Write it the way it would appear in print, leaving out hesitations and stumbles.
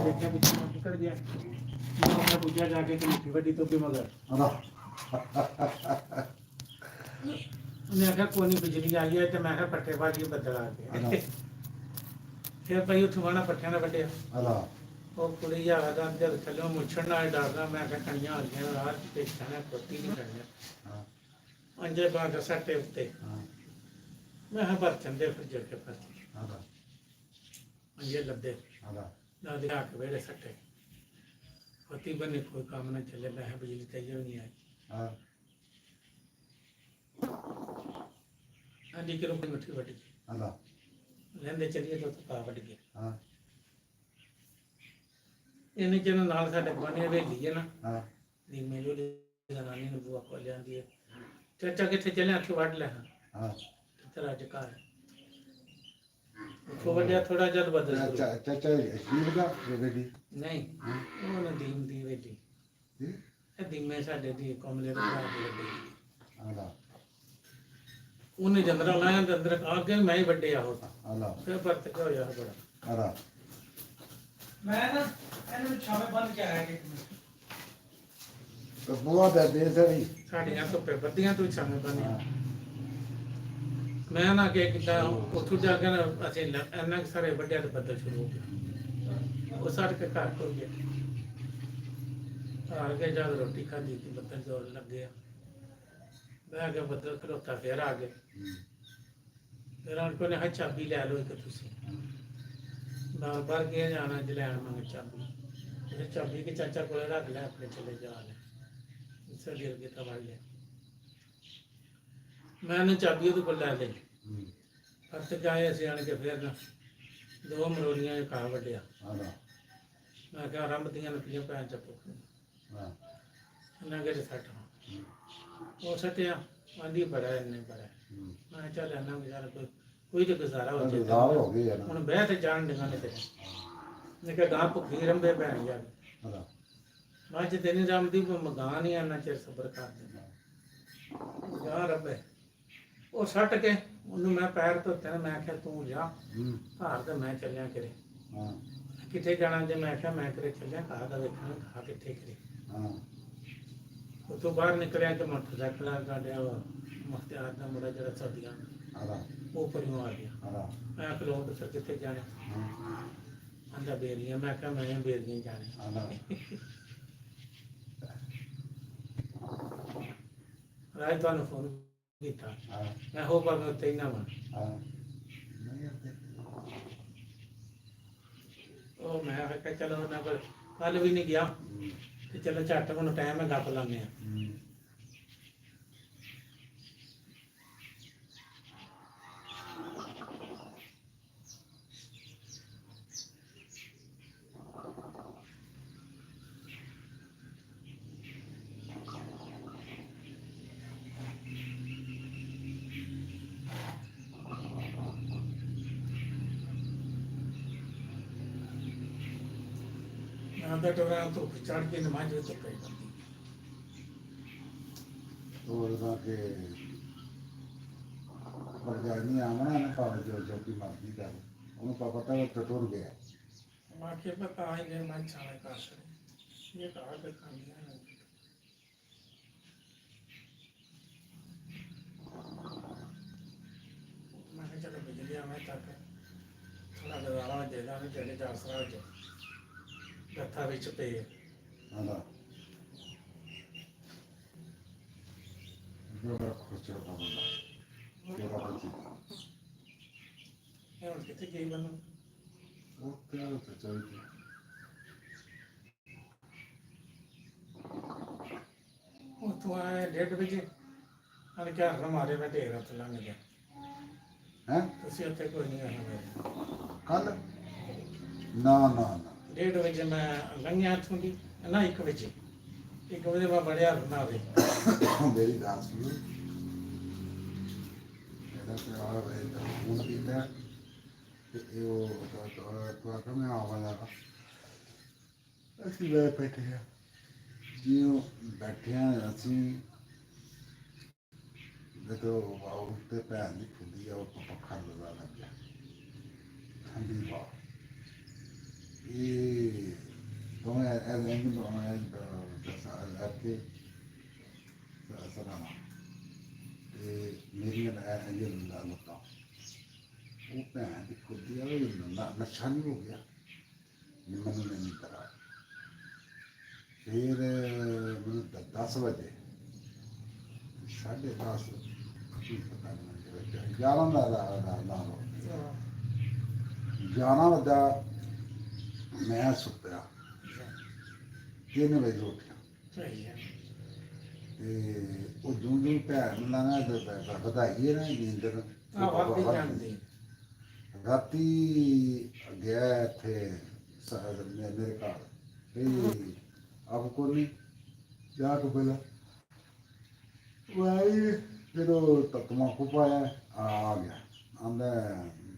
ਦੇਖਿਆ ਪਿੱਛੇ ਨਿਕਲ ਗਿਆ ਮੈਂ ਪੁੱਛਿਆ ਜਾ ਕੇ ਕਿ ਮਿੱਠੀ ਵੱਡੀ ਤੋਂ ਕਿ ਮਗਰ ਉਹਨੇ ਆਖਿਆ ਕੋਈ ਨਹੀਂ ਬਿਜਲੀ ਆਈ ਹੈ ਤੇ ਮੈਂ ਕਿਹਾ ਪੱਟੇ ਬਾਜੀ ਬੱਦਲ ਆ ਗਏ ਫਿਰ ਭਾਈ ਉੱਥੋਂ ਵਾਣਾ ਪੱਠਿਆਂ ਦਾ ਵੱਢਿਆ ਉਹ ਕੁੜੀ ਆ ਦਾ ਜਦ ਥੱਲੋਂ ਮੁੱਛਣ ਨਾਲ ਡਰਦਾ ਮੈਂ ਕਿਹਾ ਕਣੀਆਂ ਆ ਗਈਆਂ ਰਾਹ ਚ ਪੇਛਾਂ ਕੋਤੀ ਨਹੀਂ ਕਰਨੀਆਂ ਅੰਜੇ ਬਾਗ ਸੱਟੇ ਉੱਤੇ ਮੈਂ ਕਿਹਾ ਬਰਤਨ ਦੇ ਫਿਰ ਜੜ ਕੇ ਫਸ ਅੰਜੇ ਲੱਦੇ ਨਾ ਦੇ ਹੱਕ ਵੇੜੇ ਸੱਟੇ ਪਤੀ ਬਣੇ ਕੋਈ ਕੰਮ ਨਾ ਚੱਲੇ ਮੈਂ ਕਿਹਾ ਬਿਜਲੀ ਤੇ ਨਹੀਂ ਆਈ ਆਂਦੀ ਕਿ ਰੋਟੀ ਮਿੱਠੀ ਵੱਢ ਗਈ ਲੈਂਦੇ ਚੱਲੀਏ ਤਾਂ ਪਾ ਵੱਢ ਗਿਆ ਇਹਨੇ ਜਿਹਨਾਂ ਨਾਲ ਸਾਡੇ ਗਵਾਂਢੀ ਹਵੇਲੀ ਹੈ ਨਾ ਦੀ ਮੇਲੋ ਦੀ ਜਨਾਨੀ ਨੂੰ ਬੁਆ ਕੋਲ ਲਿਆਂਦੀ ਹੈ ਚਾਚਾ ਕਿੱਥੇ ਚੱਲੇ ਆਖੇ ਵੱਢ ਲੈ ਤੇਰਾ ਅੱਜ ਘਰ ਉੱਥੋਂ ਵੱਢਿਆ ਥੋੜਾ ਜਦ ਬਦਲ ਚਾਚਾ ਜੀਵ ਦਾ ਬੇਟੀ ਨਹੀਂ ਉਹ ਨਦੀਮ ਦੀ ਬੇਟੀ ਇਹ ਦੀਮੇ ਸਾਡੇ ਦੀ ਕਮਲੇ ਦੇ ਘਰ ਦੀ ਵੱਡੀ ਉਹਨੇ ਜੰਦਰਾ ਲਾਇਆ ਤੇ ਅੰਦਰ ਆ ਕੇ ਮੈਂ ਹੀ ਵੱਡਿਆ ਹੋ ਫਿਰ ਵਰਤ ਕੇ ਹੋਇਆ ਬੜਾ ਮੈਂ ਨਾ ਇਹਨੂੰ ਛਾਵੇਂ ਬੰਨ ਕੇ ਆਇਆ ਕਿ ਬੁਆ ਦਾ ਦੇਸ ਹੈ ਸਾਡੀਆਂ ਧੁੱਪੇ ਬੱਦੀਆਂ ਤੋਂ ਛਾਵੇਂ ਬੰਨਿਆ ਮੈਂ ਨਾ ਕਿ ਕਿਦਾਂ ਉੱਥੋਂ ਜਾ ਕੇ ਅਸੀਂ ਇੰਨਾ ਸਾਰੇ ਵੱਡਿਆ ਤੇ ਬੱਦਲ ਸ਼ੁਰੂ ਹੋ ਗਿਆ ਉਹ ਸੜ ਕੇ ਘਰ ਟੁਰ ਗਿਆ ਆ ਕੇ ਜਦ ਰੋਟੀ ਖਾਧੀ ਤੇ ਬੱਦਲ ਜ਼ੋਰ ਲੱਗ ਗਿਆ ਮੈਂ ਕਿਹਾ ਬੱਦਲ ਖਲੋਤਾ ਫਿਰ ਆ ਗਏ ਫਿਰ ਆਣ ਕੋਨੇ ਹਾਂ ਚਾਬੀ ਲੈ ਲਓ ਇੱਕ ਤੁਸੀਂ ਬਾਹਰ ਬਾਹਰ ਗਿਆ ਜਾਣਾ ਜਲੈਣ ਮੰਗ ਚਾਬੀ ਇਹ ਚਾਬੀ ਕੇ ਚਾਚਾ ਕੋਲੇ ਰੱਖ ਲੈ ਆਪਣੇ ਚਲੇ ਜਾ ਲੈ ਇਸੇ ਗਿਰ ਕੇ ਤਾਂ ਵੜ ਲਿਆ ਮੈਂ ਨੇ ਚਾਬੀ ਉਹਦੇ ਕੋਲ ਲੈ ਲਈ ਫਰਤ ਗਏ ਅਸੀਂ ਆਣ ਕੇ ਫਿਰ ਨਾ ਦੋ ਮਰੋਲੀਆਂ ਖਾ ਵੱਢਿਆ ਮੈਂ ਕਿਹਾ ਰੰਬਦੀਆਂ ਨਕਲੀਆਂ ਪੈਣ ਚੱਪੋ ਇਹਨਾਂ ਦੇ ਸੱਟ ਉਹ ਸੱਟਿਆ ਆਂਦੀ ਬੜਾ ਇਹਨੇ ਬੜਾ ਮੈਂ ਚੱਲ ਇਹਨਾਂ ਗੁਜ਼ਾਰਾ ਕੋਈ ਤੇ ਗੁਜ਼ਾਰਾ ਹੋ ਜਾਏ ਹੁਣ ਬਹਿ ਤੇ ਜਾਣ ਦੇਣਾ ਨੇ ਤੇ ਨੇ ਕਿ ਗਾਂ ਭੁੱਖੀ ਰੰਬੇ ਪੈਣ ਜਾ ਬਾਅਦ ਚ ਤੈਨੂੰ ਜੰਮਦੀ ਮਗਾਂ ਨਹੀਂ ਆਣਾ ਚਿਰ ਸਬਰ ਕਰ ਦੇਣਾ ਗਾਂ ਰੱਬੇ ਉਹ ਸੱਟ ਕੇ ਉਹਨੂੰ ਮੈਂ ਪੈਰ ਧੋਤੇ ਨਾ ਮੈਂ ਕਿਹਾ ਤੂੰ ਜਾ ਘਰ ਤੇ ਮੈਂ ਚੱਲਿਆ ਕਰੇ ਕਿੱਥੇ ਜਾਣਾ ਜੇ ਮੈਂ ਕਿਹਾ ਮੈਂ ਕਰੇ ਚੱਲਿਆ ਘਰ ਦਾ ਵੇਖਣਾ ਘਰ ਕਿੱਥੇ ਕਰੇ ਉਹ ਤੋਂ ਬਾਹਰ ਨਿਕਲਿਆ ਤੇ ਮੋਟਰਸਾਈਕਲ ਆ ਗਾੜਿਆ ਮੁਖਤਿਆਰ ਦਾ ਮੁੰਡਾ ਜਿਹੜਾ ਸਰਦੀਆਂ ਉਹ ਪਰਿਵਾਰ ਆ ਗਿਆ ਮੈਂ ਕਿਹਾ ਸਰ ਕਿੱਥੇ ਜਾਣਾ ਆਂਦਾ ਬੇਰੀਆਂ ਮੈਂ ਕਿਹਾ ਮੈਂ ਬੇਰੀਆਂ ਜਾਣੇ ਰਾਜ ਤੁਹਾਨੂੰ ਫੋਨ ਕੀਤਾ ਮੈਂ ਹੋ ਪਰ ਮੈਂ ਉੱਤੇ ਹੀ ਨਾ ਉਹ ਮੈਂ ਕਿਹਾ ਚਲੋ ਉਹਨਾਂ ਕੋਲ ਕੱਲ ਵੀ ਨਹੀਂ ਗਿਆ ਤੇ ਚਲੋ ਝੱਟ ਹੁਣ ਟਾਈਮ ਹੈ ਗੱਪ ਲਾਉਂਦੇ ਆ आधा टोरा तो चढ़ के नमाज तो पढ़ करती और के बरगानी आमना ना पावे जो की मर्जी कर उनको पता है तो टूट गया मां के पता है ये मैं छाने का ये कहा के खानिया मैं चलो बिजली में तक थोड़ा गुजारा दे देना चले जा सरा जो कथा विच पे जो कुछ होता बंदा ये और कितने गई बनो वो क्या होता चाहिए वो तो आए 1:30 बजे अरे क्या हमारे में ढेर तो लंघ गया हैं ਤੁਸੀਂ ਉੱਥੇ ਕੋਈ ਨਹੀਂ ਆਇਆ कल ना ना ना 1:30 ਵਜੇ ਮੈਂ ਲੰਘਿਆ ਇੱਥੋਂ ਦੀ ਨਾ 1 ਵਜੇ 1 ਵਜੇ ਮੈਂ ਬੜਿਆ ਬਣਾ ਦੇ मेरी बात सुनो मेरा तो आ रहा है फोन किया कि वो तो आकर मैं आवा लगा ਅਸੀਂ ਬੈਠੇ ਆ ਜਿਉਂ ਬੈਠੇ ਆ ਅਸੀਂ ਜਦੋਂ ਉੱਤੇ ਭੈਣ ਦੀ ਖੁੱਲੀ ਆ ਉਹ ਪੱਖਾ ਲਗਾ ਲੱਗਿਆ ਠੰਡੀ ਹਵਾ ਇਹ ਦੋਵੇਂ ਐਵੇਂ ਦੋਵੇਂ ਕੇ ਸਰਾਣਾ ਤੇ ਮੇਰੀਆਂ ਇਹ ਲੱਤਾਂ ਉਹ ਭੈਣ ਦੀ ਖੁੱਲੀ ਆ ਉਹ ਨਸ਼ਾ ਨਹੀਂ ਹੋ ਗਿਆ ਮੈਨੂੰ ਨਹੀਂ ਕਰਾ ਫਿਰ ਮੈਨੂੰ 10 ਵਜੇ 10:30 ਪਤਾ ਨਹੀਂ 11 ਦਾ ਨਾਮ 11 ਵਜੇ ਮੈਂ ਸੁੱਤਿਆ 3 ਵਜੇ ਉੱਠਿਆ ਸਹੀ ਹੈ ਤੇ ਉਹ ਜੂੰ ਭੈਣ ਨੂੰ ਲਾਣਾ ਵਧਾਈ ਹੈ ਨਾ ਨੀਂਦਰ ਵਾਪਸ ਜਾਂਦੀ ਰਾਤੀ ਗਿਆ ਇੱਥੇ ਮੇਰੇ ਘਰ ਤੇ ਆਪ ਕੋਲ ਨਹੀਂ ਜਾ ਕੇ ਪਹਿਲਾਂ ਵਾਈ ਫਿਰ ਉਹ ਤਕਮਾ ਕੋ ਪਾਇਆ